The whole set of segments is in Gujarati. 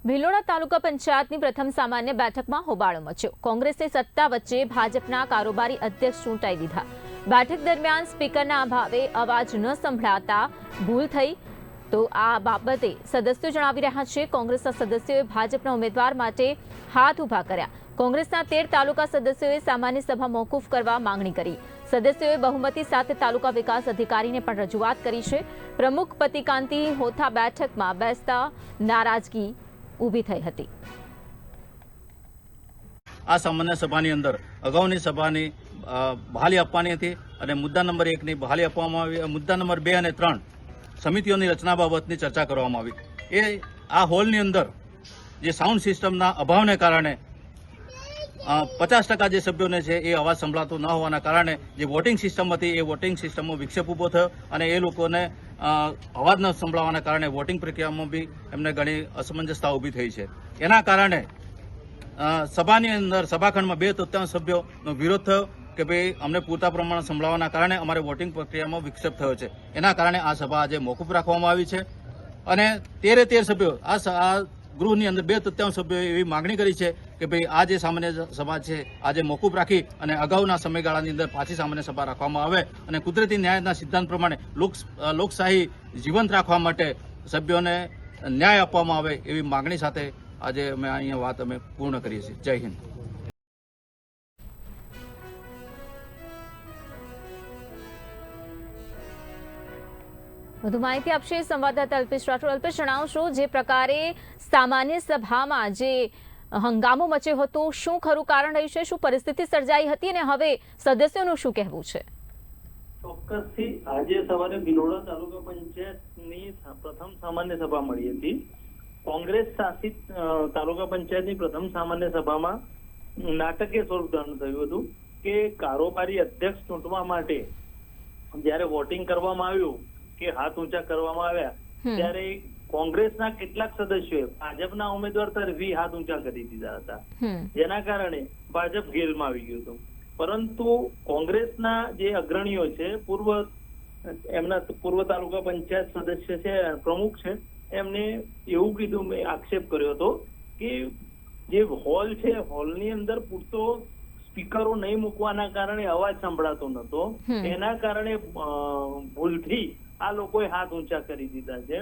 ભિલોડા તાલુકા પંચાયતની પ્રથમ સામાન્ય બેઠકમાં હોબાળો મચ્યો। કોંગ્રેસની સત્તા વચ્ચે ભાજપના કારોબારી અધ્યક્ષ ચૂંટાઈ દીધા। બેઠક દરમિયાન સ્પીકરના અભાવે અવાજ ન સંભળાતા ભૂલ થઈ તો આ બાબતે સદસ્યો જણાવી રહ્યા છે। કોંગ્રેસના સદસ્યોએ ભાજપના ઉમેદવાર માટે હાથ ઉભા કર્યા। કોંગ્રેસના 13 તાલુકા સદસ્યોએ સામાન્ય સભા મોકૂફ કરવા માંગણી કરી। સદસ્યોએ બહુમતી સાથે તાલુકા વિકાસ અધિકારીને પણ રજૂઆત કરી છે। પ્રમુખ પતિકાંતિ હોથા બેઠકમાં બેસતા નારાજગી ઊભી થઈ હતી। આ સામાન્ય સભાની અંદર અગાઉની સભાની બહાલી આપવાની હતી અને મુદ્દા નંબર 1 ની બહાલી આપવામાં આવી। મુદ્દા નંબર 2 અને 3 સમિતિઓની રચના બાબતની ચર્ચા કરવામાં આવી। એ આ હોલની અંદર જે સાઉન્ડ સિસ્ટમના અભાવને કારણે 50% જે સભ્યોને છે એ અવાજ સંભળાતો ન હોવાના કારણે જે વોટિંગ સિસ્ટમ હતી એ વોટિંગ સિસ્ટમમાં વિક્ષેપ ઊભો થયો અને એ લોકોને અવાજ ન સંભળાવાના કારણે વોટિંગ પ્રક્રિયામાં બી એમને ઘણી અસમંજસતા ઊભી થઈ છે। એના કારણે સભાની અંદર સભાખંડમાં 2/3 સભ્યોનો વિરોધ થયો કે ભાઈ અમને પૂરતા પ્રમાણમાં સંભળાવાના કારણે અમારે વોટિંગ પ્રક્રિયામાં વિક્ષેપ થયો છે। એના કારણે આ સભા આજે મોકૂફ રાખવામાં આવી છે અને 13 સભ્યો આ ગૃહની અંદર 2/3 સભ્યોએ એવી માંગણી કરી છે કે ભાઈ આ જે સામાન્ય સભા છે આજે મોકૂફ રાખી અને અગાઉના સમયગાળાની અંદર પાછી સામાન્ય સભા રાખવામાં આવે અને કુદરતી ન્યાયના સિદ્ધાંત પ્રમાણે લોકશાહી જીવંત રાખવા માટે સભ્યોને ન્યાય આપવામાં આવે એવી માંગણી સાથે આજે અમે અહીંયા વાત પૂર્ણ કરીએ છીએ। જય હિન્દ। વધુ માહિતી આપશે સંવાદદાતા અલ્પેશ રાઠોડ। અલ્પેશ, જણાવશો જે પ્રકારે સામાન્ય સભામાં જે હંગામો મચ્યો હતો, શું ખરું કારણ રહ્યું છે, શું પરિસ્થિતિ સર્જાઈ હતી અને હવે સદસ્યોનું શું કહેવું છે? ચોક્કસથી આજે સવારે ભિલોડા તાલુકા પંચાયતની પ્રથમ સામાન્ય સભા મળી હતી। કોંગ્રેસ શાસિત તાલુકા પંચાયતની પ્રથમ સામાન્ય સભામાં નાટકીય સ્વરૂપ ધારણ થયું હતું કે કારોબારી અધ્યક્ષ ચૂંટવા માટે જ્યારે વોટિંગ કરવામાં આવ્યું કે હાથ ઊંચા કરવામાં આવ્યા ત્યારે કોંગ્રેસના કેટલાક સદસ્યોએ ભાજપના ઉમેદવાર તરફી હાથ ઊંચા કરી દીધા હતા, જેના કારણે ભાજપ ગેલમાં આવી ગયું હતું। પરંતુ કોંગ્રેસના જે અગ્રણીઓ છે, પૂર્વ તાલુકા પંચાયત સદસ્ય છે, પ્રમુખ છે, એમને એવું કીધું, આક્ષેપ કર્યો હતો કે જે હોલ છે હોલની અંદર પૂરતો સ્પીકરો નહીં મૂકવાના કારણે અવાજ સંભળાતો નતો, એના કારણે ભૂલથી આ લોકોએ હાથ ઊંચા કરી દીધા છે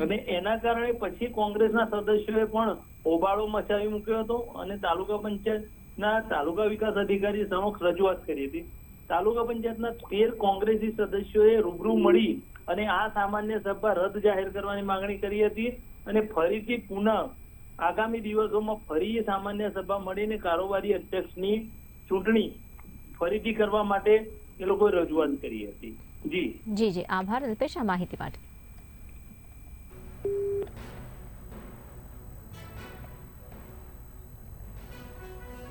અને એના કારણે પછી કોંગ્રેસના સદસ્યોએ પણ હોબાળો મચાવી મૂક્યો હતો અને તાલુકા પંચાયતના તાલુકા વિકાસ અધિકારી સમક્ષ રજૂઆત કરી હતી। તાલુકા પંચાયતના 13 કોંગ્રેસી સદસ્યોએ રૂબરૂ મળી અને આ સામાન્ય સભા રદ જાહેર કરવાની માંગણી કરી હતી અને ફરીથી પુનઃ આગામી દિવસોમાં ફરી સામાન્ય સભા મળીને કારોબારી અધ્યક્ષની ચૂંટણી ફરીથી કરવા માટે એ લોકોએ રજૂઆત કરી હતી। જી જી, આભાર અલ્પેશ આ માહિતી માટે।